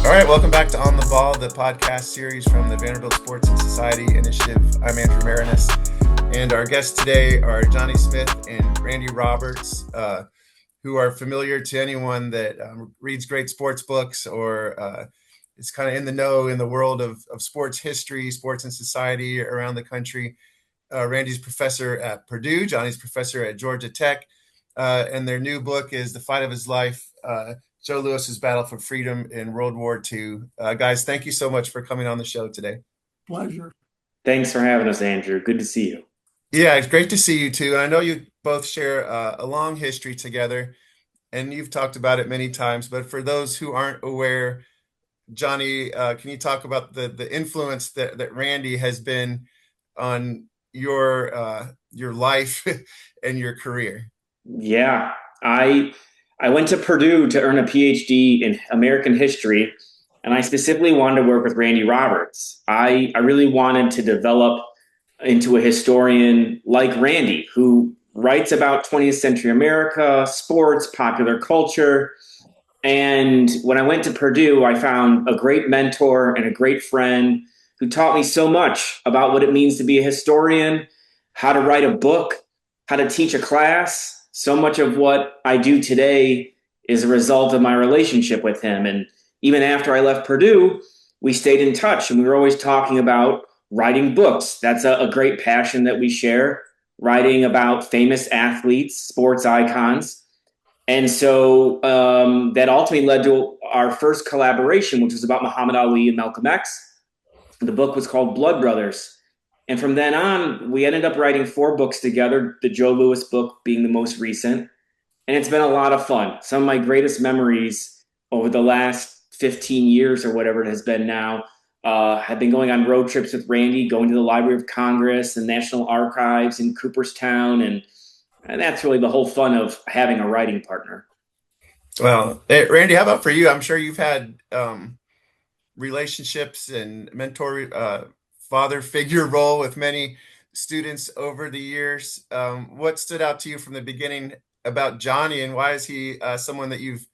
All right, welcome back to On the Ball, the podcast series from the Vanderbilt Sports and Society Initiative. I'm Andrew Maraniss, and our guests today are Johnny Smith and Randy Roberts, who are familiar to anyone that reads great sports books or is kind of in the know in the world of sports history, sports and society around the country. Randy's professor at Purdue, Johnny's professor at Georgia Tech, and their new book is The Fight of His Life, Joe Louis's Battle for Freedom in World War II. Guys, thank you so much for coming on the show today. Pleasure. Thanks for having us, Andrew. Good to see you. Yeah, it's great to see you too. And I know you both share a long history together, and you've talked about it many times. But for those who aren't aware, Johnny, can you talk about the influence that Randy has been on your life and your career? Yeah, I went to Purdue to earn a PhD in American history, and I specifically wanted to work with Randy Roberts. I really wanted to develop into a historian like Randy, who writes about 20th century America, sports, popular culture. And when I went to Purdue, I found a great mentor and a great friend who taught me so much about what it means to be a historian, how to write a book, how to teach a class. So much of what I do today is a result of my relationship with him. And even after I left Purdue, we stayed in touch and we were always talking about writing books. That's a great passion that we share, writing about famous athletes, sports icons. And so that ultimately led to our first collaboration, which was about Muhammad Ali and Malcolm X. The book was called Blood Brothers. And from then on, we ended up writing 4 books together, the Joe Louis book being the most recent. And it's been a lot of fun. Some of my greatest memories over the last 15 years or whatever it has been now have been going on road trips with Randy, going to the Library of Congress and National Archives in Cooperstown. And that's really the whole fun of having a writing partner. Well, hey, Randy, how about for you? I'm sure you've had relationships and mentor father figure role with many students over the years. What stood out to you from the beginning about Johnny, and why is he someone that you've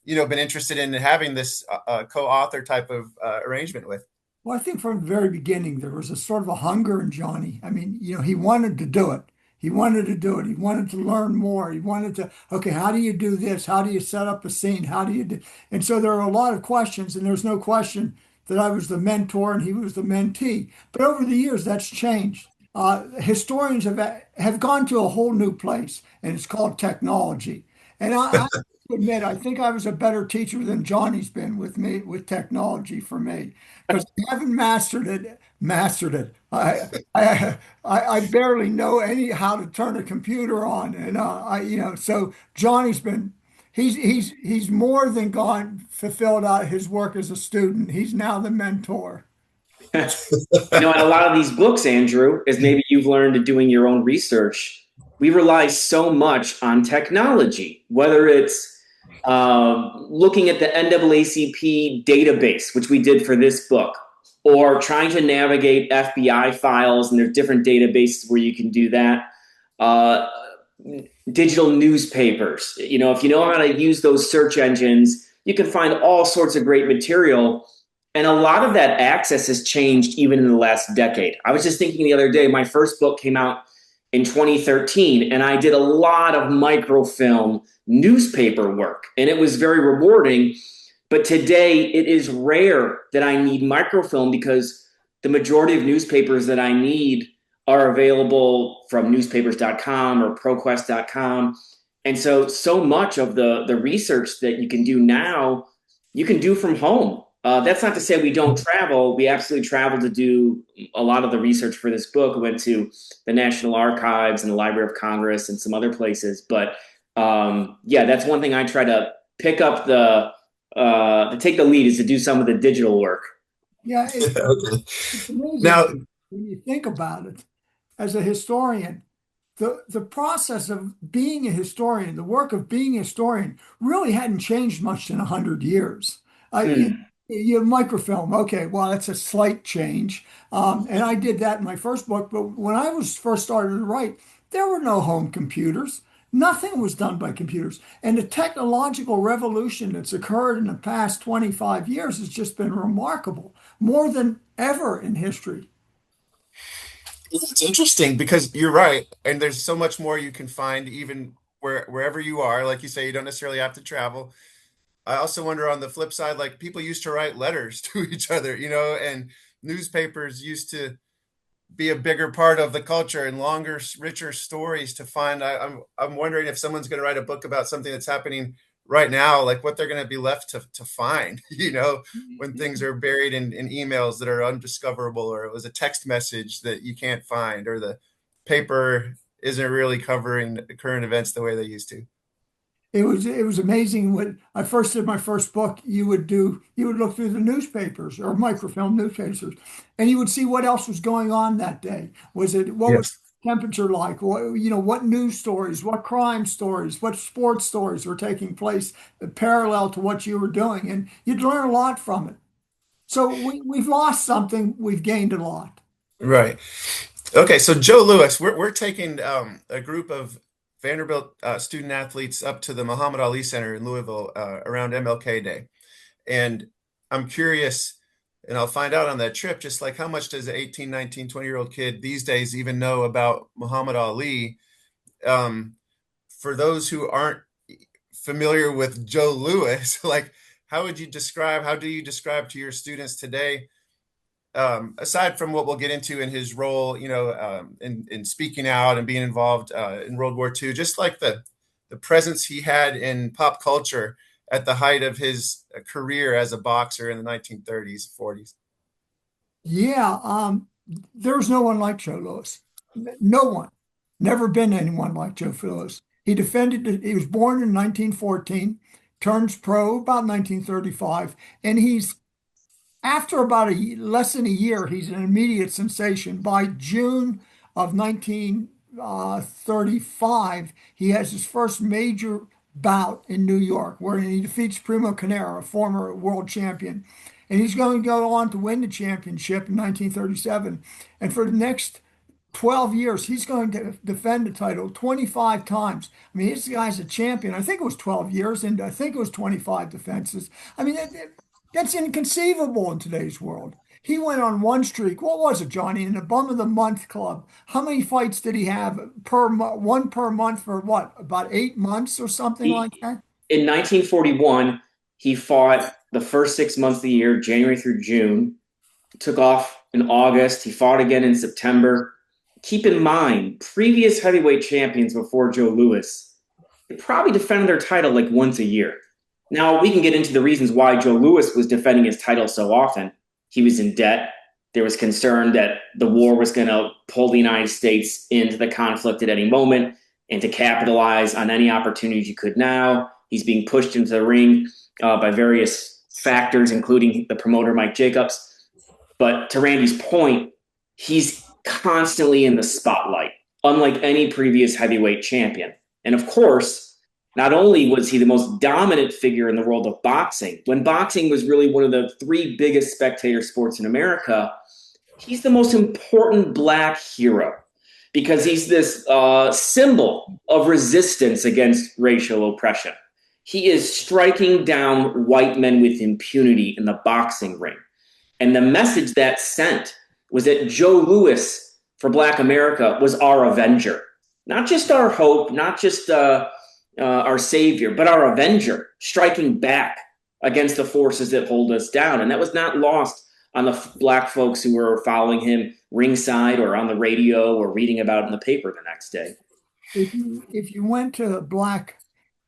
been interested in having this co-author type of arrangement with? Well, I think from the very beginning, there was a sort of a hunger in Johnny. I mean, he wanted to do it. He wanted to do it. He wanted to learn more. He wanted to, okay, how do you do this? How do you set up a scene? How do you do? And so there are a lot of questions, and there's no question that I was the mentor and he was the mentee. But over the years, that's changed. Historians have gone to a whole new place, and it's called technology. And I admit, I think I was a better teacher than Johnny's been with me with technology for me because I haven't mastered it. I barely know how to turn a computer on, and so Johnny's been he's more than gone fulfilled out his work as a student. He's now the mentor. And a lot of these books, Andrew, as maybe you've learned in doing your own research, we rely so much on technology, whether it's looking at the NAACP database, which we did for this book, or trying to navigate FBI files, and there's different databases where you can do that. Digital newspapers, if you know how to use those search engines, you can find all sorts of great material. And a lot of that access has changed even in the last decade. I was just thinking the other day, my first book came out in 2013, and I did a lot of microfilm newspaper work, and it was very rewarding. But today it is rare that I need microfilm because the majority of newspapers that I need are available from newspapers.com or proquest.com. And so much of the research that you can do now, you can do from home. That's not to say we don't travel. We absolutely travel to do a lot of the research for this book. We went to the National Archives and the Library of Congress and some other places. But that's one thing I try to pick up to take the lead, is to do some of the digital work. Yeah, Okay. it's amazing Now, when you think about it. As a historian, the process of being a historian, the work of being a historian, really hadn't changed much in 100 years. You have microfilm. Okay, well, that's a slight change. And I did that in my first book. But when I was first started to write, there were no home computers. Nothing was done by computers. And the technological revolution that's occurred in the past 25 years has just been remarkable, more than ever in history. It's interesting because you're right, and there's so much more you can find even wherever you are. Like you say, you don't necessarily have to travel. I also wonder on the flip side, like people used to write letters to each other, and newspapers used to be a bigger part of the culture and longer, richer stories to find. I'm wondering if someone's going to write a book about something that's happening right now, like what they're going to be left to find, when things are buried in emails that are undiscoverable, or it was a text message that you can't find, or the paper isn't really covering current events the way they used to. It was amazing when I first did my first book. You would look through the newspapers or microfilm newspapers, and you would see what else was going on that day. What was Yes. the temperature like? What news stories, what crime stories, what sports stories were taking place parallel to what you were doing, and you'd learn a lot from it. So we've lost something, we've gained a lot. Right. Okay, so Joe Lewis, we're taking a group of Vanderbilt student athletes up to the Muhammad Ali Center in Louisville around MLK Day, and I'm curious, and I'll find out on that trip, just like how much does an 18, 19, 20-year-old kid these days even know about Muhammad Ali? Um, for those who aren't familiar with Joe Lewis, like how do you describe to your students today? Aside from what we'll get into in his role, in speaking out and being involved in World War II, just like the presence he had in pop culture at the height of his career as a boxer in the 1930s, 40s. Yeah, there's no one like Joe Lewis. No one. Never been anyone like Joe Lewis. He was born in 1914, turns pro about 1935, and after about less than a year, he's an immediate sensation. By June of 1935, he has his first major bout in New York, where he defeats Primo Carnera, a former world champion. And he's going to go on to win the championship in 1937. And for the next 12 years, he's going to defend the title 25 times. I mean, this guy's a champion. I think it was 12 years, and I think it was 25 defenses. I mean, that's inconceivable in today's world. He went on one streak. What was it, Johnny? In the Bum of the Month Club. How many fights did he have one per month for what? About 8 months or something like He, that? in 1941, he fought the first 6 months of the year, January through June, took off in August. He fought again in September. Keep in mind, previous heavyweight champions before Joe Lewis, they probably defended their title like once a year. Now, we can get into the reasons why Joe Lewis was defending his title so often. He was in debt. There was concern that the war was going to pull the United States into the conflict at any moment and to capitalize on any opportunities you could now. He's being pushed into the ring by various factors, including the promoter, Mike Jacobs. But to Randy's point, he's constantly in the spotlight, unlike any previous heavyweight champion. And of course, not only was he the most dominant figure in the world of boxing, when boxing was really one of the three biggest spectator sports in America, he's the most important Black hero because he's this symbol of resistance against racial oppression. He is striking down white men with impunity in the boxing ring. And the message that sent was that Joe Lewis for Black America was our avenger, not just our hope, not just our savior, but our avenger, striking back against the forces that hold us down. And that was not lost on the Black folks who were following him ringside or on the radio or reading about it in the paper the next day. If you went to Black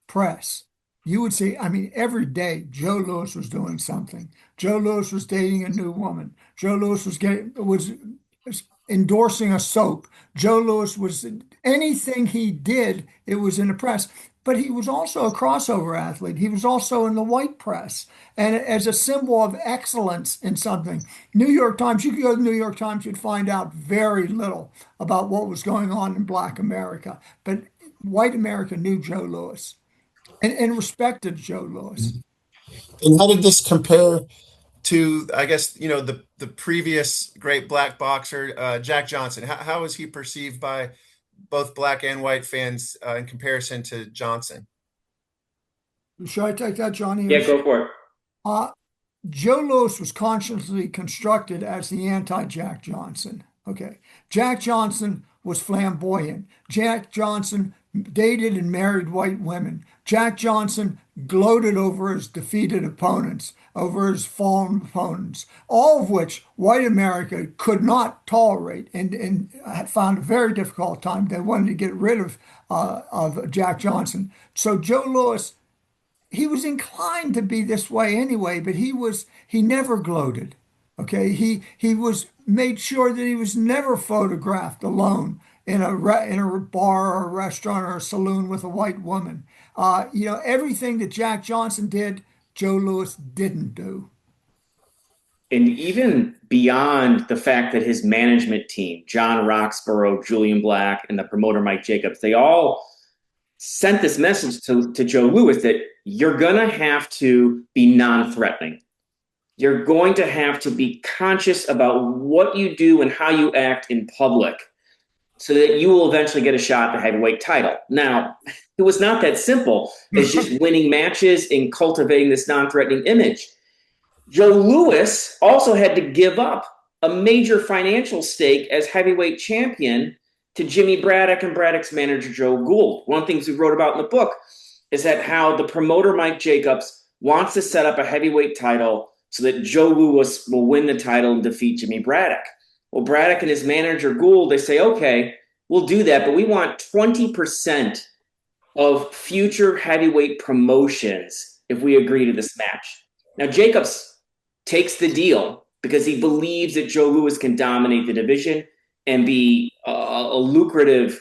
press, you would see, I mean, every day Joe Lewis was doing something. Joe Lewis was dating a new woman. Joe Lewis was endorsing a soap. Joe Lewis was anything he did, it was in the press. But he was also a crossover athlete. He was also in the white press, and as a symbol of excellence in something. New York Times, you could go to the New York Times, you'd find out very little about what was going on in Black America. But white America knew Joe Lewis and respected Joe Lewis. And how did this compare to, I guess, the previous great Black boxer, Jack Johnson? How was he perceived by both black and white fans in comparison to Johnson? Should I take that, Johnny? Yeah, go for it. Uh, Joe Louis was consciously constructed as the anti-Jack Johnson. Okay. Jack Johnson was flamboyant. Jack Johnson dated and married white women. Jack Johnson gloated over his defeated opponents, over his fallen opponents, all of which white America could not tolerate and had found a very difficult time. They wanted to get rid of Jack Johnson. So Joe Louis, he was inclined to be this way anyway, but he never gloated. Okay, he was made sure that he was never photographed alone in a bar or a restaurant or a saloon with a white woman. Everything that Jack Johnson did, Joe Louis didn't do. And even beyond the fact that his management team, John Roxborough, Julian Black, and the promoter Mike Jacobs, they all sent this message to Joe Louis that you're going to have to be non-threatening. You're going to have to be conscious about what you do and how you act in public so that you will eventually get a shot at the heavyweight title. Now, it was not that simple as just winning matches and cultivating this non-threatening image. Joe Louis also had to give up a major financial stake as heavyweight champion to Jimmy Braddock and Braddock's manager, Joe Gould. One of the things we wrote about in the book is that how the promoter, Mike Jacobs, wants to set up a heavyweight title so that Joe Louis will win the title and defeat Jimmy Braddock. Well, Braddock and his manager, Gould, they say, okay, we'll do that, but we want 20% of future heavyweight promotions if we agree to this match. Now, Jacobs takes the deal because he believes that Joe Louis can dominate the division and be a lucrative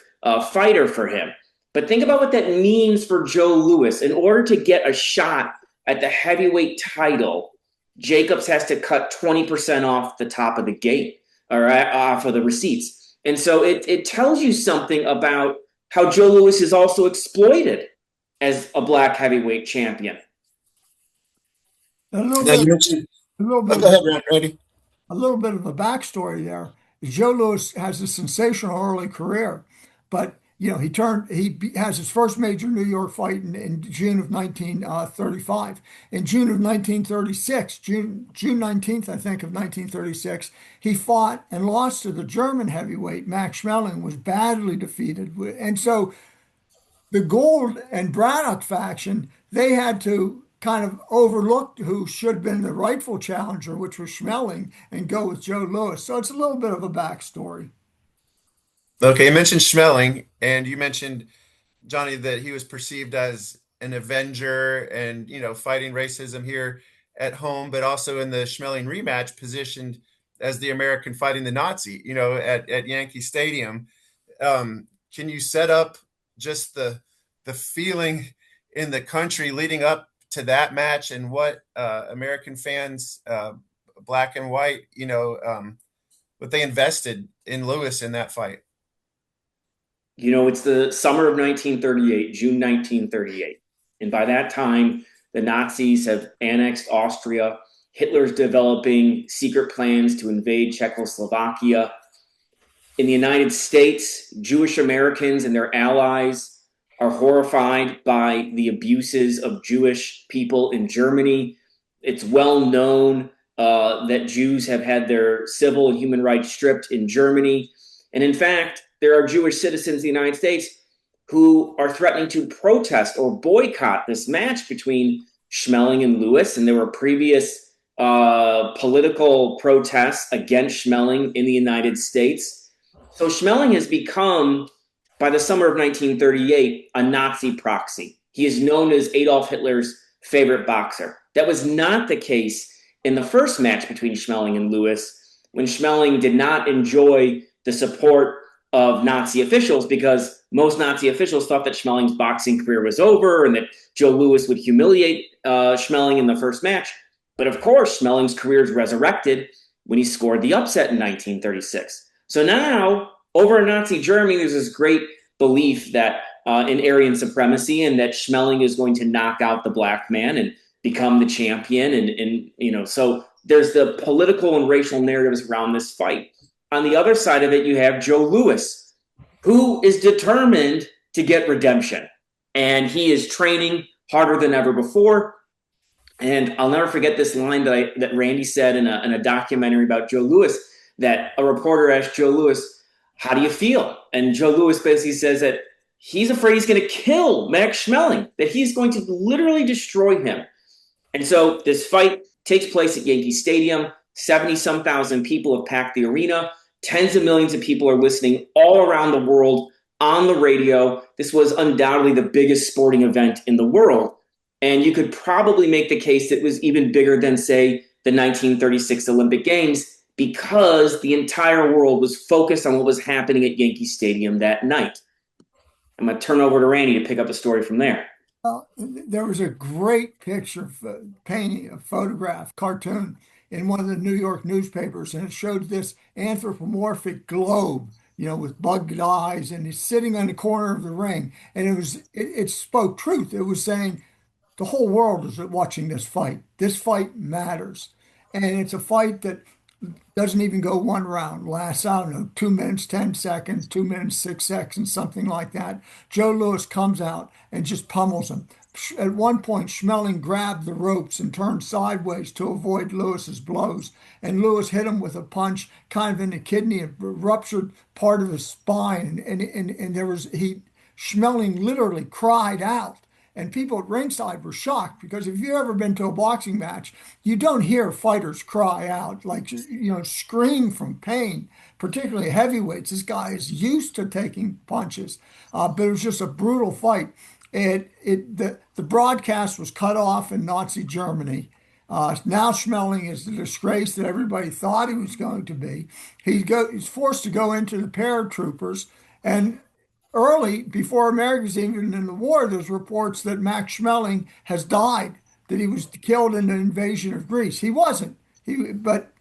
fighter for him. But think about what that means for Joe Louis. In order to get a shot at the heavyweight title, Jacobs has to cut 20% off the top of the gate or off of the receipts. And so it tells you something about how Joe Louis is also exploited as a black heavyweight champion. A little Now, bit, you mentioned, a little bit, go ahead, Randy. a little bit of a backstory there. Joe Louis has a sensational early career, but he has his first major New York fight in June of 1935. In June of 1936, June 19th, I think, of 1936, he fought and lost to the German heavyweight Max Schmeling, was badly defeated. And so the Gould and Braddock faction, they had to kind of overlook who should have been the rightful challenger, which was Schmeling, and go with Joe Louis. So it's a little bit of a backstory. Okay, you mentioned Schmeling, and you mentioned, Johnny, that he was perceived as an avenger and, fighting racism here at home, but also in the Schmeling rematch positioned as the American fighting the Nazi, at Yankee Stadium. Can you set up just the feeling in the country leading up to that match and what American fans, black and white, what they invested in Louis in that fight? It's the summer of 1938, June 1938. And by that time, the Nazis have annexed Austria. Hitler's developing secret plans to invade Czechoslovakia. In the United States, Jewish Americans and their allies are horrified by the abuses of Jewish people in Germany. It's well known that Jews have had their civil and human rights stripped in Germany. And in fact, there are Jewish citizens in the United States who are threatening to protest or boycott this match between Schmeling and Louis. And there were previous political protests against Schmeling in the United States. So Schmeling has become, by the summer of 1938, a Nazi proxy. He is known as Adolf Hitler's favorite boxer. That was not the case in the first match between Schmeling and Louis, when Schmeling did not enjoy the support of Nazi officials because most Nazi officials thought that Schmeling's boxing career was over and that Joe Louis would humiliate Schmeling in the first match. But of course, Schmeling's career is resurrected when he scored the upset in 1936. So now, over in Nazi Germany, there's this great belief that in Aryan supremacy and that Schmeling is going to knock out the black man and become the champion. And so there's the political and racial narratives around this fight. On the other side of it, you have Joe Louis, who is determined to get redemption. And he is training harder than ever before. And I'll never forget this line that Randy said in a documentary about Joe Louis, that a reporter asked Joe Louis, how do you feel? And Joe Louis basically says that he's afraid he's going to kill Max Schmeling, that he's going to literally destroy him. And so this fight takes place at Yankee Stadium. 70-some thousand people have packed the arena. Tens of millions of people are listening all around the world on the radio. This was undoubtedly the biggest sporting event in the world. And you could probably make the case that it was even bigger than, say, the 1936 Olympic Games, because the entire world was focused on what was happening at Yankee Stadium that night. I'm going to turn over to Randy to pick up the story from there. There was a great picture, painting, a photograph, cartoon in one of the New York newspapers, and it showed this anthropomorphic globe, with bugged eyes, and he's sitting on the corner of the ring, and it spoke truth. It was saying, the whole world is watching this fight. This fight matters. And it's a fight that doesn't even go one round, lasts, I don't know, 2 minutes, 10 seconds, 2 minutes, 6 seconds, something like that. Joe Louis comes out and just pummels him. At one point, Schmeling grabbed the ropes and turned sideways to avoid Lewis's blows. And Louis hit him with a punch kind of in the kidney, it ruptured part of his spine. And Schmeling literally cried out. And people at ringside were shocked, because if you've ever been to a boxing match, you don't hear fighters cry out, like, scream from pain, particularly heavyweights. This guy is used to taking punches, but it was just a brutal fight. The broadcast was cut off in Nazi Germany. Now Schmeling is the disgrace that everybody thought he was going to be. He's forced to go into the paratroopers, and early, before America's even in the war, there's reports that Max Schmeling has died, that he was killed in the invasion of Greece. He wasn't. But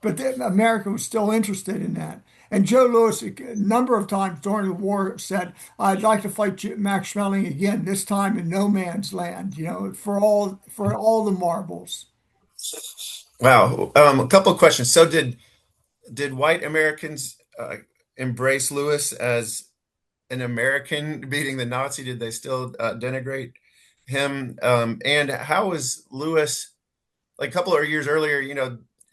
America was still interested in that. And Joe Louis, a number of times during the war, said, "I'd like to fight Max Schmeling again, this time in no man's land, for all the marbles." Wow. A couple of questions. So did white Americans embrace Louis as an American beating the Nazi? Did they still denigrate him? And how was Louis, like a couple of years earlier,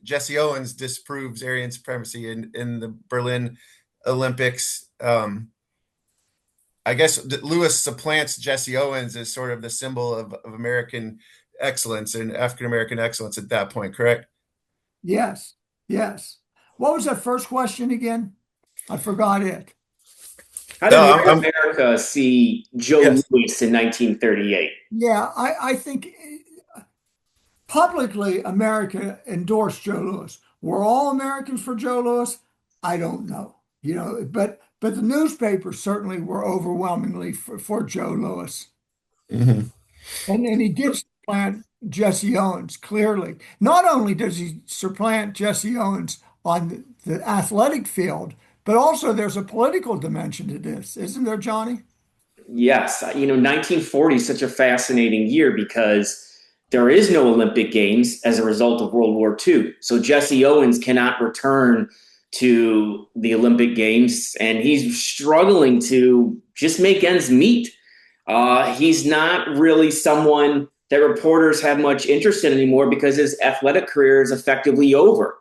Jesse Owens disproves Aryan supremacy in the Berlin Olympics. I guess Louis supplants Jesse Owens as sort of the symbol of American excellence and African American excellence at that point, correct? Yes, yes. What was that first question again? I forgot it. How did America see Joe Louis in 1938? Yeah, I think publicly America endorsed Joe Louis. Were all Americans for Joe Louis? I don't know. But the newspapers certainly were overwhelmingly for Joe Louis. Mm-hmm. And he did supplant Jesse Owens, clearly. Not only does he supplant Jesse Owens on the athletic field, but also there's a political dimension to this, isn't there, Johnny? Yes. 1940 is such a fascinating year because there is no Olympic Games as a result of World War II. So Jesse Owens cannot return to the Olympic Games, and he's struggling to just make ends meet. He's not really someone that reporters have much interest in anymore because his athletic career is effectively over.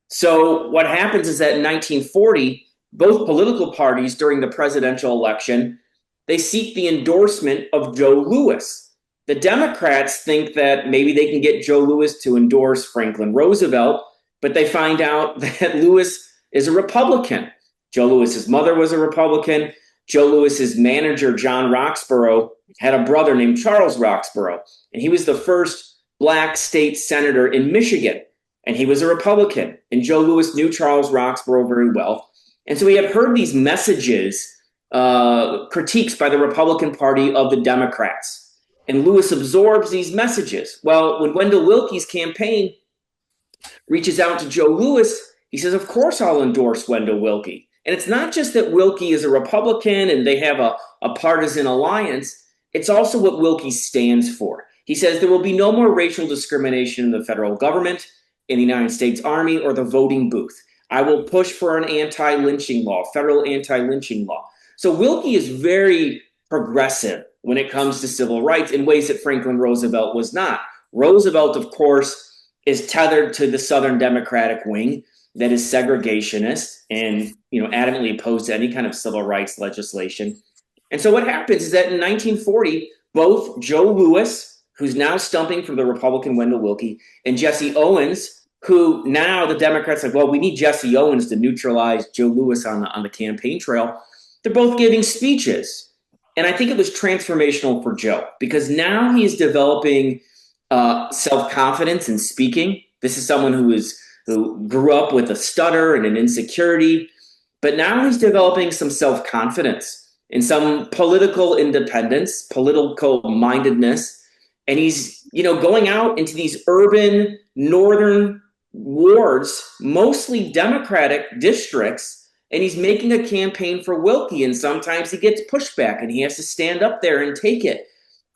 So what happens is that in 1940, both political parties during the presidential election, they seek the endorsement of Joe Louis. The Democrats think that maybe they can get Joe Louis to endorse Franklin Roosevelt, but they find out that Louis is a Republican. Joe Louis's mother was a Republican. Joe Louis's manager, John Roxborough, had a brother named Charles Roxborough, and he was the first black state senator in Michigan, and he was a Republican. And Joe Louis knew Charles Roxborough very well. And so he had heard these messages, critiques by the Republican Party of the Democrats. And Louis absorbs these messages. Well, when Wendell Willkie's campaign reaches out to Joe Louis, he says, of course I'll endorse Wendell Willkie. And it's not just that Willkie is a Republican and they have a partisan alliance. It's also what Willkie stands for. He says there will be no more racial discrimination in the federal government, in the United States Army, or the voting booth. I will push for an anti-lynching law, federal anti-lynching law. So Wilkie is very progressive when it comes to civil rights in ways that Franklin Roosevelt was not. Roosevelt, of course, is tethered to the Southern Democratic wing that is segregationist and adamantly opposed to any kind of civil rights legislation. And so what happens is that in 1940, both Joe Louis, who's now stumping for the Republican Wendell Willkie, and Jesse Owens, who now the Democrats like, well, we need Jesse Owens to neutralize Joe Louis on the campaign trail. They're both giving speeches. And I think it was transformational for Joe because now he's developing self-confidence in speaking. This is someone who grew up with a stutter and an insecurity, but now he's developing some self-confidence and some political independence, political mindedness. And he's, going out into these urban northern wards, mostly Democratic districts, and he's making a campaign for Willkie. And sometimes he gets pushback and he has to stand up there and take it.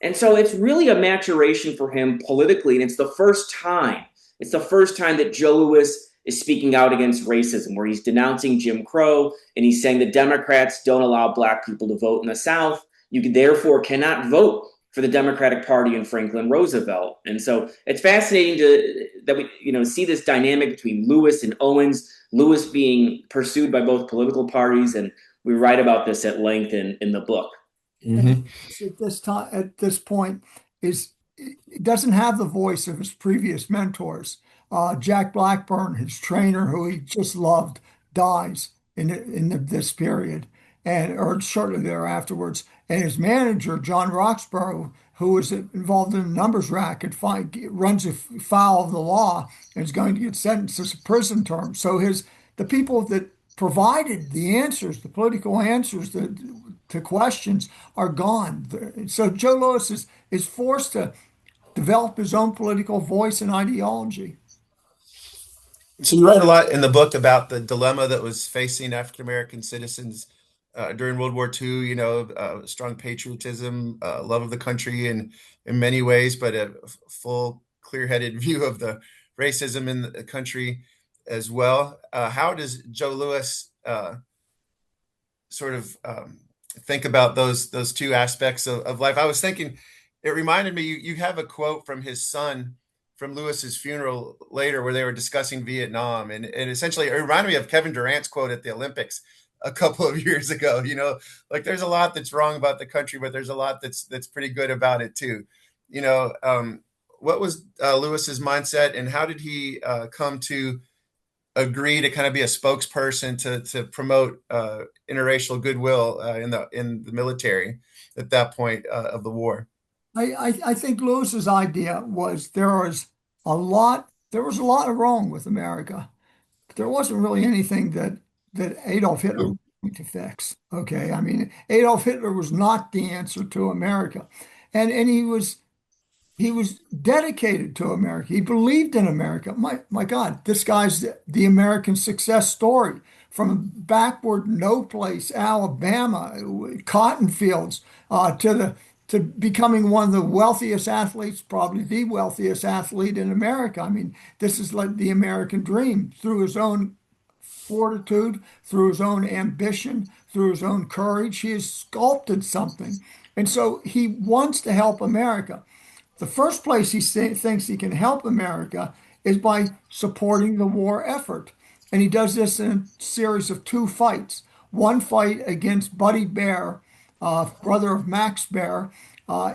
And so it's really a maturation for him politically. And it's the first time that Joe Louis is speaking out against racism, where he's denouncing Jim Crow and he's saying the Democrats don't allow black people to vote in the South. You therefore cannot vote for the Democratic Party and Franklin Roosevelt. And so it's fascinating that we see this dynamic between Louis and Owens, Louis being pursued by both political parties. And we write about this at length in the book. Mm-hmm. At this point, it doesn't have the voice of his previous mentors. Jack Blackburn, his trainer, who he just loved, dies in this period, or shortly thereafterwards. And his manager, John Roxborough, who was involved in a numbers racket, runs afoul of the law and is going to get sentenced to prison term. So the people that provided the answers, the political answers to questions, are gone. So Joe Louis is forced to develop his own political voice and ideology. So you write a lot in the book about the dilemma that was facing African American citizens during World War II. Strong patriotism, love of the country, in many ways, but a full, clear-headed view of the racism in the country as well. How does Joe Louis think about those two aspects of life? I was thinking, it reminded me, you have a quote from his son from Lewis's funeral later where they were discussing Vietnam. And essentially it reminded me of Kevin Durant's quote at the Olympics a couple of years ago. Like there's a lot that's wrong about the country, but there's a lot that's pretty good about it too. What was Lewis's mindset, and how did he come to agree to kind of be a spokesperson to promote interracial goodwill in the military at that point of the war? I think Lewis's idea was there was a lot wrong with America, but there wasn't really anything that Adolf Hitler was going to fix. Okay, I mean, Adolf Hitler was not the answer to America, and he was dedicated to America. He believed in America. My God, this guy's the American success story from a backward no place, Alabama, cotton fields, to becoming one of the wealthiest athletes, probably the wealthiest athlete in America. I mean, this is like the American dream through his own fortitude, through his own ambition, through his own courage. He has sculpted something. And so he wants to help America. The first place he thinks he can help America is by supporting the war effort. And he does this in a series of two fights. One fight against Buddy Baer, brother of Max Baer,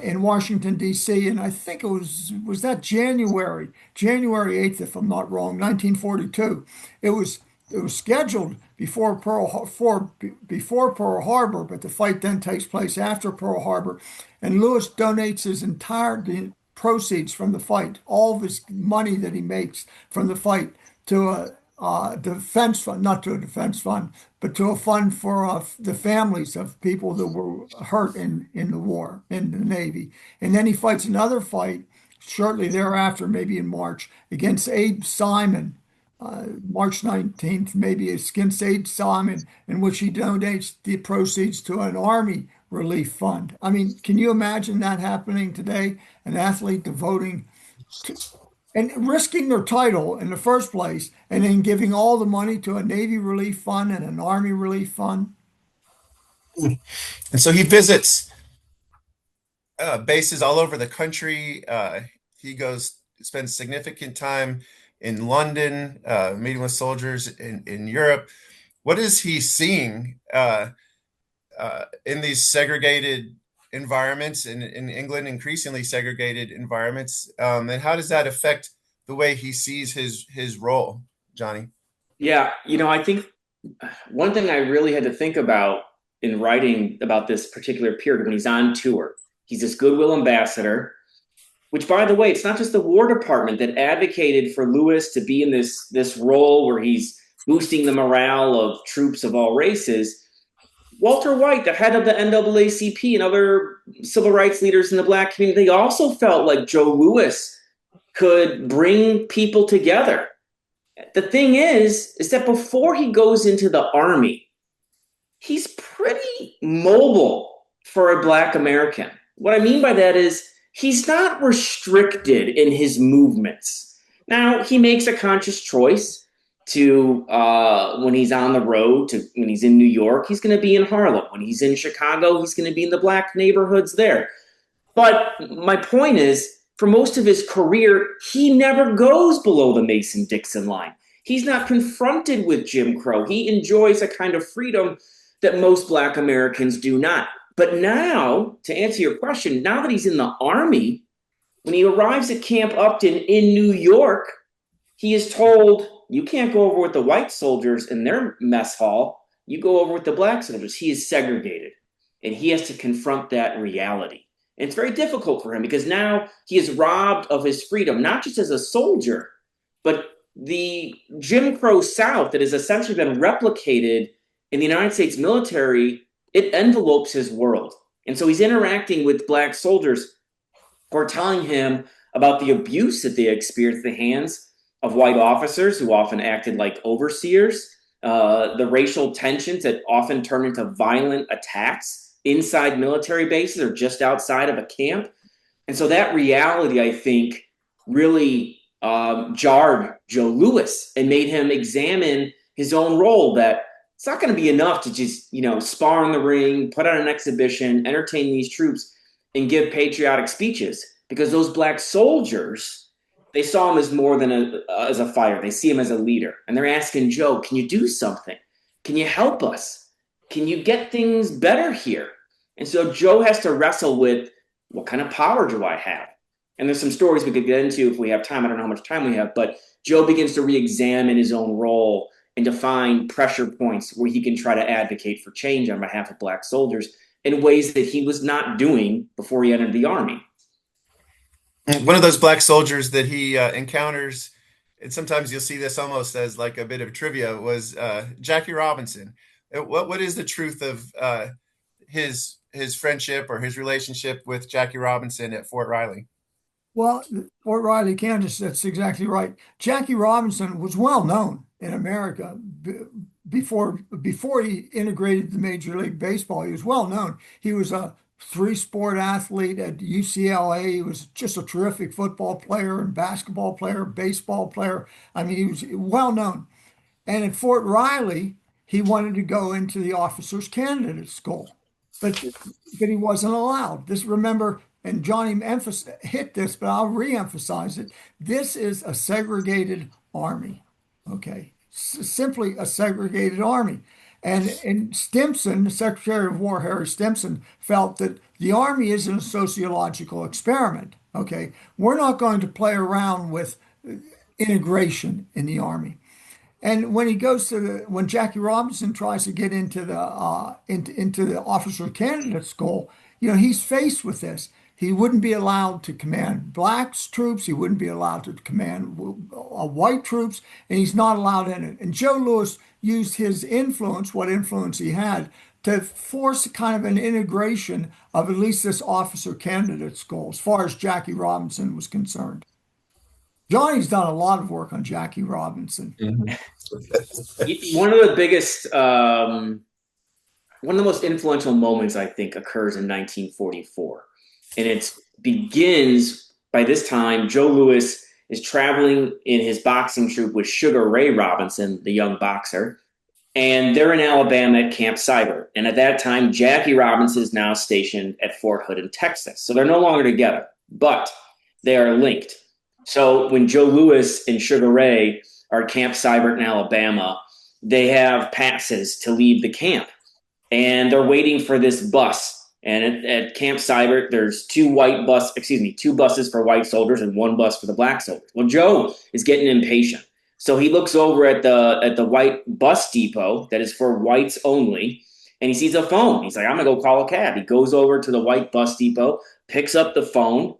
in Washington, D.C. And I think it was that January 8th, if I'm not wrong, 1942. It was scheduled before Pearl Harbor, but the fight then takes place after Pearl Harbor. And Louis donates his entire proceeds from the fight, all of his money that he makes from the fight, to a defense fund, not to a defense fund, but to a fund for the families of people that were hurt in the war, in the Navy. And then he fights another fight shortly thereafter, maybe in March, against Abe Simon, March 19th, maybe against Abe Simon, in which he donates the proceeds to an Army relief fund. I mean, can you imagine that happening today? An athlete devoting and risking their title in the first place, and then giving all the money to a Navy relief fund and an Army relief fund. And so he visits bases all over the country. He goes, spends significant time in London, meeting with soldiers in Europe. What is he seeing in these segregated environments in England, increasingly segregated environments? And how does that affect the way he sees his role, Johnny? Yeah, I think one thing I really had to think about in writing about this particular period when he's on tour, he's this goodwill ambassador, which, by the way, it's not just the War Department that advocated for Lewis to be in this role where he's boosting the morale of troops of all races. Walter White, the head of the NAACP, and other civil rights leaders in the Black community, they also felt like Joe Lewis could bring people together. The thing is that before he goes into the Army, he's pretty mobile for a Black American. What I mean by that is he's not restricted in his movements. Now, he makes a conscious choice to, when he's on the road, when he's in New York, he's going to be in Harlem. When he's in Chicago, he's going to be in the Black neighborhoods there. But my point is, for most of his career, he never goes below the Mason-Dixon line. He's not confronted with Jim Crow. He enjoys a kind of freedom that most Black Americans do not. But now, to answer your question, now that he's in the Army, when he arrives at Camp Upton in New York, he is told, you can't go over with the white soldiers in their mess hall. You go over with the Black soldiers. He is segregated, and he has to confront that reality. And it's very difficult for him because now he is robbed of his freedom, not just as a soldier, but the Jim Crow South that has essentially been replicated in the United States military. It envelopes his world. And so he's interacting with Black soldiers who are telling him about the abuse that they experienced at the hands of white officers who often acted like overseers, the racial tensions that often turn into violent attacks inside military bases or just outside of a camp. And so that reality, I think, really jarred Joe Lewis and made him examine his own role, that it's not going to be enough to just, spar in the ring, put on an exhibition, entertain these troops, and give patriotic speeches. Because those Black soldiers, they saw him as more than as a fighter. They see him as a leader. And they're asking Joe, can you do something? Can you help us? Can you get things better here? And so Joe has to wrestle with, what kind of power do I have? And there's some stories we could get into if we have time. I don't know how much time we have, but Joe begins to re-examine his own role and to find pressure points where he can try to advocate for change on behalf of Black soldiers in ways that he was not doing before he entered the Army. One of those Black soldiers that he encounters, and sometimes you'll see this almost as like a bit of trivia, was Jackie Robinson. What is the truth of his friendship or his relationship with Jackie Robinson at Fort Riley? Well, Fort Riley, Kansas, that's exactly right. Jackie Robinson was well known in America before he integrated the Major League Baseball. He was well known. He was a three-sport athlete at UCLA. He was just a terrific football player and basketball player, baseball player. I mean, he was well known. And at Fort Riley, he wanted to go into the officers candidate school, but he wasn't allowed. Remember, and Johnny hit this, but I'll re-emphasize it. This is a segregated Army, okay? Simply a segregated Army. And Stimson, the Secretary of War, Harry Stimson, felt that the Army isn't a sociological experiment, okay? We're not going to play around with integration in the Army. And when when Jackie Robinson tries to get into the officer candidate school, he's faced with this. He wouldn't be allowed to command Black troops. He wouldn't be allowed to command white troops, and he's not allowed in it. And Joe Lewis used his influence, what influence he had, to force kind of an integration of at least this officer candidate school as far as Jackie Robinson was concerned. Johnny's done a lot of work on Jackie Robinson. Mm-hmm. One of the biggest, one of the most influential moments, I think, occurs in 1944. And it begins, by this time, Joe Lewis is traveling in his boxing troupe with Sugar Ray Robinson, the young boxer, and they're in Alabama at Camp Cyber. And at that time, Jackie Robinson is now stationed at Fort Hood in Texas. So they're no longer together, but they are linked. So when Joe Louis and Sugar Ray are at Camp Cyber in Alabama, they have passes to leave the camp. And they're waiting for this bus. And at Camp Cyber, there's two buses for white soldiers and one bus for the black soldiers. Well, Joe is getting impatient. So he looks over at the white bus depot that is for whites only, and he sees a phone. He's like, I'm gonna go call a cab. He goes over to the white bus depot, picks up the phone,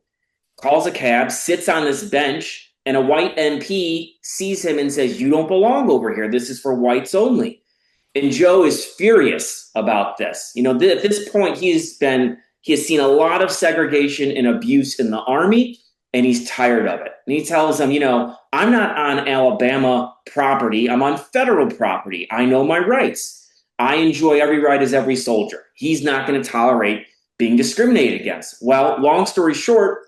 calls a cab, sits on this bench, and a white MP sees him and says, you don't belong over here. This is for whites only. And Joe is furious about this. At this point, he has seen a lot of segregation and abuse in the Army, and he's tired of it. And he tells them, I'm not on Alabama property. I'm on federal property. I know my rights. I enjoy every right as every soldier. He's not going to tolerate being discriminated against. Well, long story short,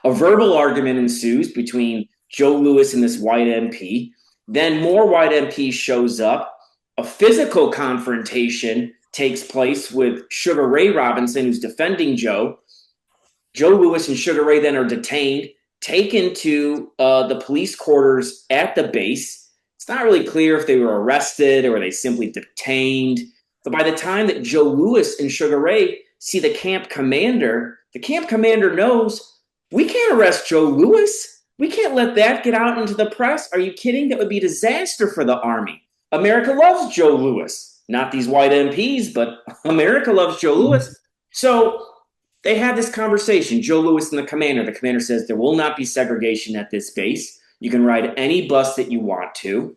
a verbal argument ensues between Joe Louis and this white MP. Then more white MPs shows up. A physical confrontation takes place with Sugar Ray Robinson, who's defending Joe. Joe Louis and Sugar Ray then are detained, taken to the police quarters at the base. It's not really clear if they were arrested or were they simply detained. But by the time that Joe Louis and Sugar Ray see the camp commander knows, we can't arrest Joe Louis. We can't let that get out into the press. Are you kidding? That would be a disaster for the Army. America loves Joe Louis. Not these white MPs, but America loves Joe Louis. So they have this conversation, Joe Louis and the commander. The commander says there will not be segregation at this base. You can ride any bus that you want to.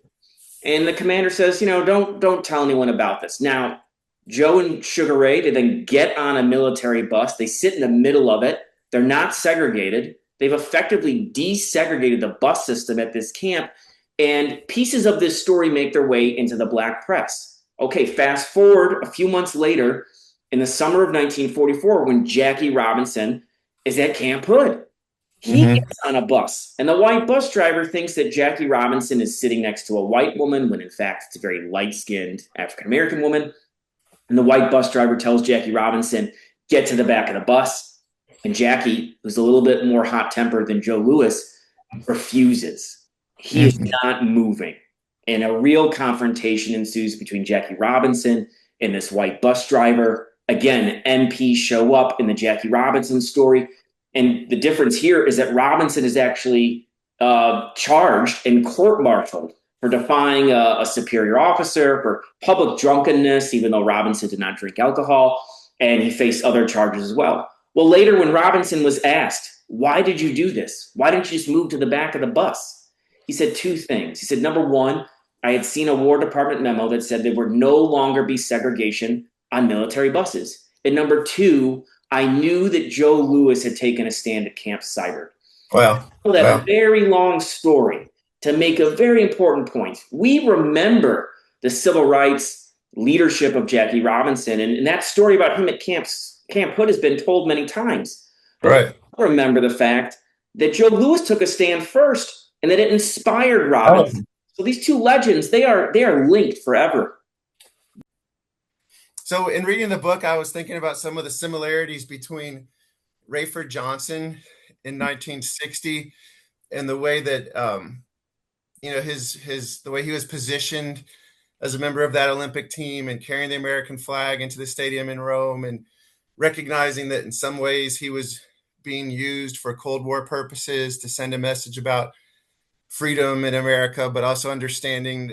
And the commander says, don't tell anyone about this. Now, Joe and Sugar Ray, they then get on a military bus. They sit in the middle of it. They're not segregated. They've effectively desegregated the bus system at this camp. And pieces of this story make their way into the black press. Okay, fast forward a few months later, in the summer of 1944, when Jackie Robinson is at Camp Hood. He gets on a bus, and the white bus driver thinks that Jackie Robinson is sitting next to a white woman, when in fact it's a very light-skinned African-American woman. And the white bus driver tells Jackie Robinson, get to the back of the bus. And Jackie, who's a little bit more hot-tempered than Joe Louis, refuses. He is not moving. And a real confrontation ensues between Jackie Robinson and this white bus driver. Again, MPs show up in the Jackie Robinson story. And the difference here is that Robinson is actually charged and court-martialed for defying a superior officer, for public drunkenness, even though Robinson did not drink alcohol. And he faced other charges as well. Well, later when Robinson was asked, why did you do this? Why didn't you just move to the back of the bus? He said two things. He said, number one, I had seen a War Department memo that said there would no longer be segregation on military buses. And number two, I knew that Joe Louis had taken a stand at Camp Cyber. Wow. That very long story to make a very important point. We remember the civil rights leadership of Jackie Robinson, and that story about him at Camp Hood has been told many times. But right. Remember the fact that Joe Louis took a stand first, and that it inspired Robinson. So these two legends, they are linked forever. So in reading the book, I was thinking about some of the similarities between Rayford Johnson in 1960 and the way that the way he was positioned as a member of that Olympic team and carrying the American flag into the stadium in Rome, and recognizing that in some ways he was being used for Cold War purposes to send a message about freedom in America, but also understanding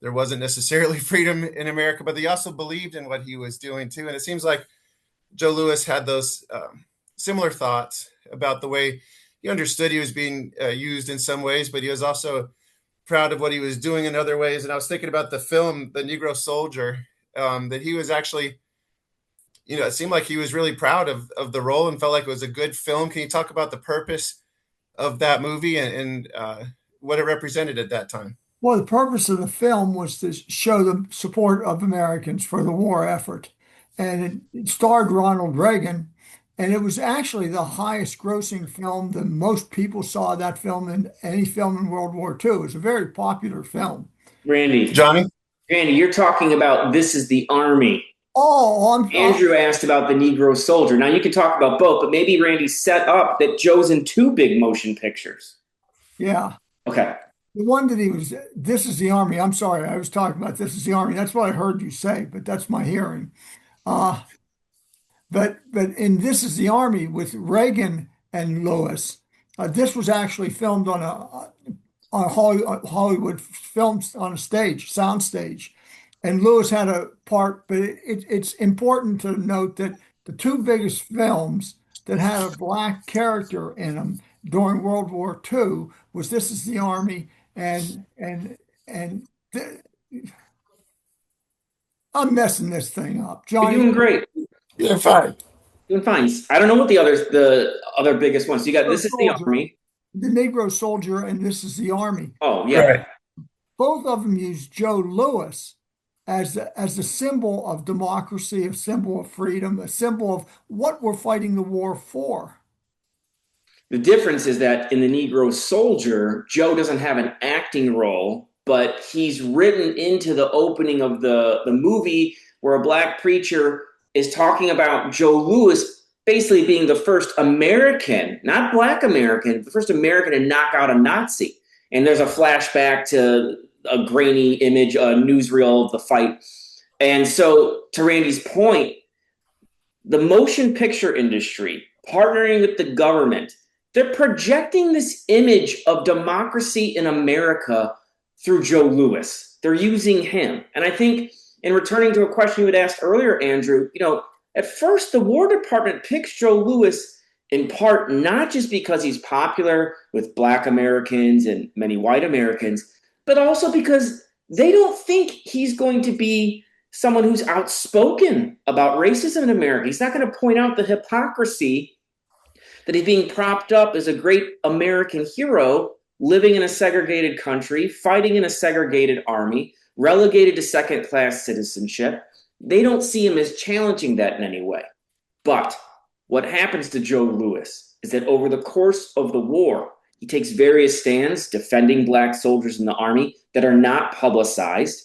there wasn't necessarily freedom in America, but he also believed in what he was doing too. And it seems like Joe Louis had those similar thoughts about the way he understood he was being used in some ways, but he was also proud of what he was doing in other ways. And I was thinking about the film, The Negro Soldier, that he was actually, it seemed like he was really proud of the role and felt like it was a good film. Can you talk about the purpose of that movie and what it represented at that time? Well, the purpose of the film was to show the support of Americans for the war effort. And it starred Ronald Reagan. And it was actually the highest grossing film that most people saw that film in any film in World War II. It was a very popular film. Randy, Johnny? Randy, you're talking about This Is the Army. Oh, Andrew asked about the Negro Soldier. Now you can talk about both, but maybe Randy set up that Joe's in two big motion pictures. yeah. Okay. The one that he was, This Is the Army. I'm sorry, I was talking about This Is the Army. That's what I heard you say, but that's my hearing. Uh, but in This Is the Army with Reagan and Lewis, this was actually filmed on a Hollywood films on a stage, sound stage. And Lewis had a part, but it's important to note that the two biggest films that had a black character in them during World War II was This Is the Army and th- I'm messing this thing up. You're Johnny, doing great. Yeah, fine. Doing fine. I don't know what the other biggest ones. You got This Is the Soldier, Army. the Negro Soldier, and This Is the Army. Oh, yeah. Right. Both of them use Joe Louis as a symbol of democracy, a symbol of freedom, a symbol of what we're fighting the war for. The difference is that in the Negro Soldier, Joe doesn't have an acting role, but he's written into the opening of the movie where a black preacher is talking about Joe Louis basically being the first American, not black American, the first American to knock out a Nazi. And there's a flashback to a grainy image, a newsreel of the fight. And so, to Randy's point, the motion picture industry partnering with the government, they're projecting this image of democracy in America through Joe Louis. They're using him. And I think, in returning to a question you had asked earlier, Andrew, at first the War Department picks Joe Louis in part not just because he's popular with black Americans and many white Americans, but also because they don't think he's going to be someone who's outspoken about racism in America. He's not going to point out the hypocrisy that he's being propped up as a great American hero, living in a segregated country, fighting in a segregated army, relegated to second-class citizenship. They don't see him as challenging that in any way. But what happens to Joe Louis is that over the course of the war, he takes various stands defending black soldiers in the army that are not publicized.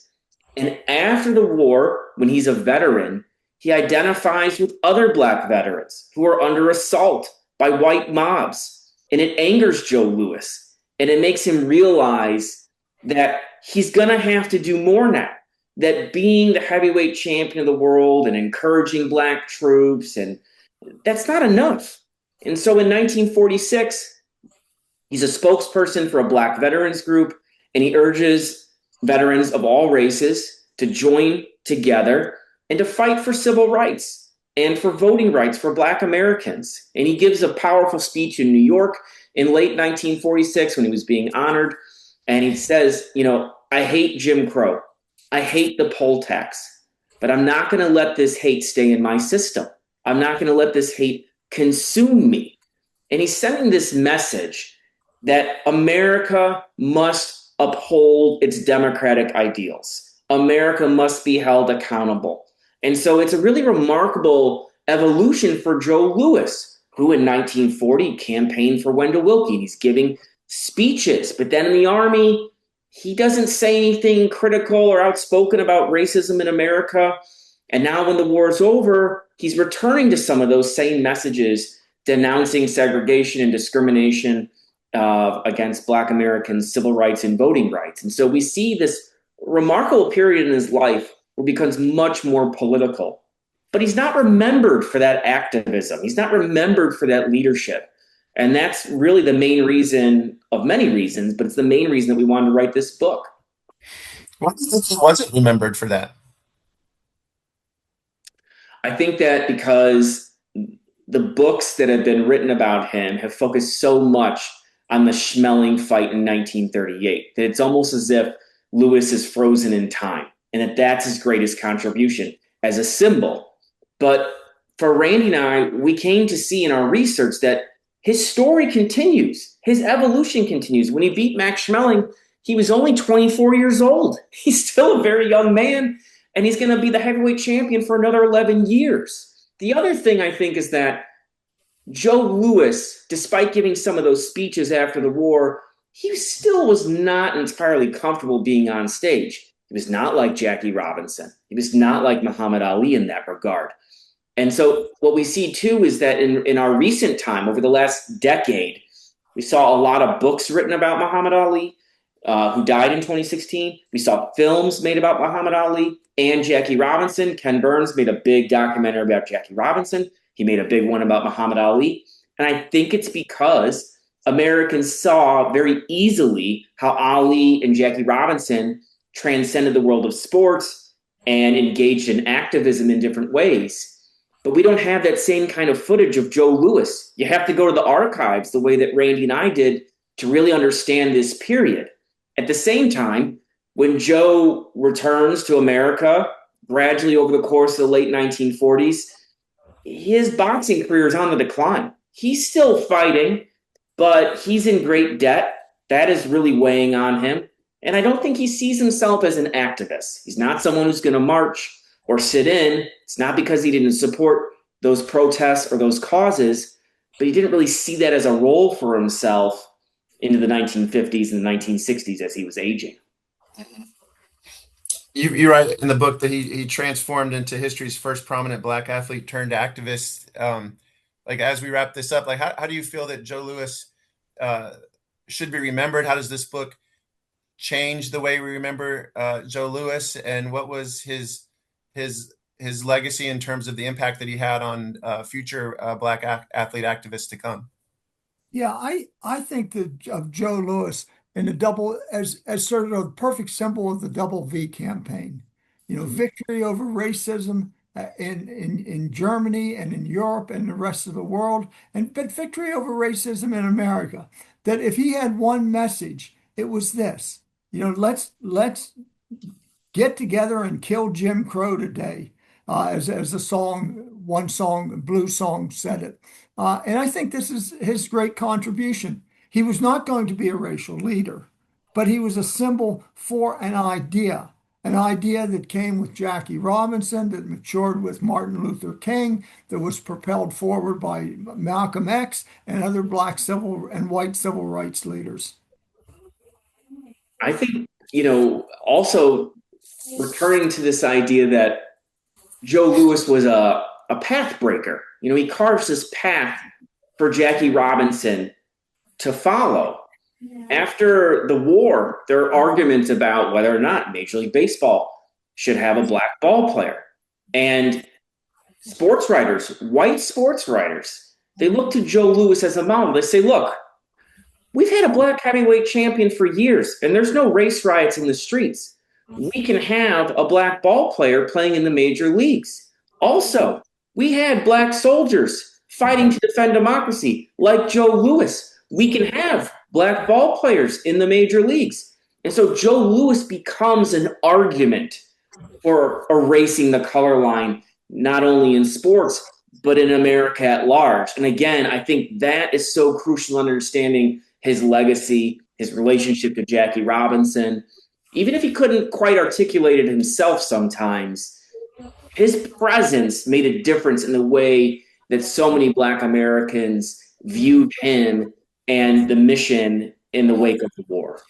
And after the war, when he's a veteran, he identifies with other black veterans who are under assault by white mobs. And it angers Joe Louis. And it makes him realize that he's going to have to do more now. That being the heavyweight champion of the world and encouraging black troops, and that's not enough. And so in 1946, he's a spokesperson for a black veterans group, and he urges veterans of all races to join together and to fight for civil rights and for voting rights for black Americans. And he gives a powerful speech in New York in late 1946 when he was being honored. And he says, I hate Jim Crow. I hate the poll tax, but I'm not going to let this hate stay in my system. I'm not going to let this hate consume me. And he's sending this message that America must uphold its democratic ideals. America must be held accountable. And so it's a really remarkable evolution for Joe Louis, who in 1940 campaigned for Wendell Willkie. He's giving speeches, but then in the Army, he doesn't say anything critical or outspoken about racism in America. And now when the war is over, he's returning to some of those same messages, denouncing segregation and discrimination against Black Americans, civil rights and voting rights. And so we see this remarkable period in his life where he becomes much more political. But he's not remembered for that activism. He's not remembered for that leadership. And that's really the main reason of many reasons, but it's the main reason that we wanted to write this book. Why wasn't remembered for that? I think that because the books that have been written about him have focused so much on the Schmeling fight in 1938 that it's almost as if Louis is frozen in time and that that's his greatest contribution as a symbol. But for Randy and I, we came to see in our research that his story continues. His evolution continues. When he beat Max Schmeling, he was only 24 years old. He's still a very young man, and he's going to be the heavyweight champion for another 11 years. The other thing I think is that Joe Louis, despite giving some of those speeches after the war, he still was not entirely comfortable being on stage. He was not like Jackie Robinson. He was not like Muhammad Ali in that regard. And so what we see too is that in our recent time, over the last decade, we saw a lot of books written about Muhammad Ali, who died in 2016. We saw films made about Muhammad Ali and Jackie Robinson. Ken Burns made a big documentary about Jackie Robinson. He made a big one about Muhammad Ali. And I think it's because Americans saw very easily how Ali and Jackie Robinson transcended the world of sports and engaged in activism in different ways. But we don't have that same kind of footage of Joe Louis. You have to go to the archives the way that Randy and I did to really understand this period. At the same time, when Joe returns to America gradually over the course of the late 1940s, his boxing career is on the decline. He's still fighting, but he's in great debt. That is really weighing on him. And I don't think he sees himself as an activist. He's not someone who's going to march or sit in. It's not because he didn't support those protests or those causes, but he didn't really see that as a role for himself into the 1950s and the 1960s as he was aging. You write in the book that he transformed into history's first prominent Black athlete turned activist. Like, as we wrap this up, like, how do you feel that Joe Louis should be remembered? How does this book change the way we remember Joe Louis, and what was his legacy in terms of the impact that he had on future Black athlete activists to come? Yeah, I think that of Joe Louis in the double as sort of a perfect symbol of the double V campaign. You know, victory over racism in Germany and in Europe and the rest of the world, but victory over racism in America. That if he had one message, it was this. You know, let's get together and kill Jim Crow today, as the song, one song, blues song said it. And I think this is his great contribution. He was not going to be a racial leader, but he was a symbol for an idea that came with Jackie Robinson, that matured with Martin Luther King, that was propelled forward by Malcolm X and other Black civil and white civil rights leaders. I think, also returning to this idea that Joe Louis was a path breaker. He carves this path for Jackie Robinson to follow. After the war, there are arguments about whether or not Major League Baseball should have a black ball player. And sports writers, white sports writers, they look to Joe Louis as a model. They say, look, we've had a black heavyweight champion for years, and there's no race riots in the streets. We can have a black ball player playing in the major leagues. Also, we had black soldiers fighting to defend democracy, like Joe Louis. We can have black ball players in the major leagues. And so Joe Louis becomes an argument for erasing the color line, not only in sports, but in America at large. And again, I think that is so crucial in understanding his legacy, his relationship to Jackie Robinson. Even if he couldn't quite articulate it himself sometimes, his presence made a difference in the way that so many Black Americans viewed him and the mission in the wake of the war.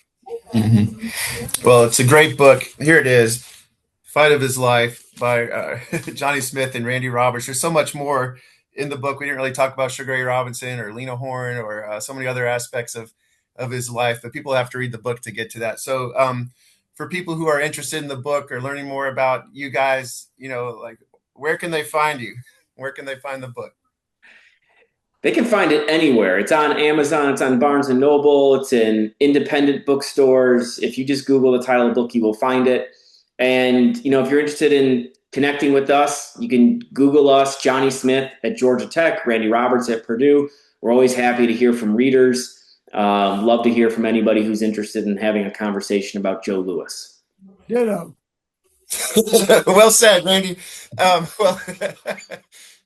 Mm-hmm. Well, it's a great book. Here it is, Fight of His Life by Johnny Smith and Randy Roberts. There's so much more in the book. We didn't really talk about Sugar Ray Robinson or Lena Horne or so many other aspects of his life, but people have to read the book to get to that. So for people who are interested in the book or learning more about you guys, like, where can they find you? Where can they find the book? They can find it anywhere. It's on Amazon. It's on Barnes & Noble. It's in independent bookstores. If you just Google the title of the book, you will find it. And, if you're interested in connecting with us, you can Google us, Johnny Smith at Georgia Tech, Randy Roberts at Purdue. We're always happy to hear from readers. Love to hear from anybody who's interested in having a conversation about Joe Louis. Ditto. Well said, Randy. Well,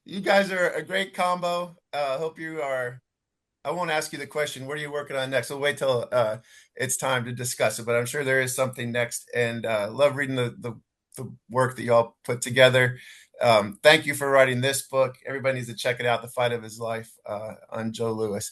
you guys are a great combo. Hope you are. I won't ask you the question, what are you working on next? We'll wait till it's time to discuss it, but I'm sure there is something next. And love reading the the work that y'all put together. Thank you for writing this book. Everybody needs to check it out, The Fight of His Life, on Joe Louis.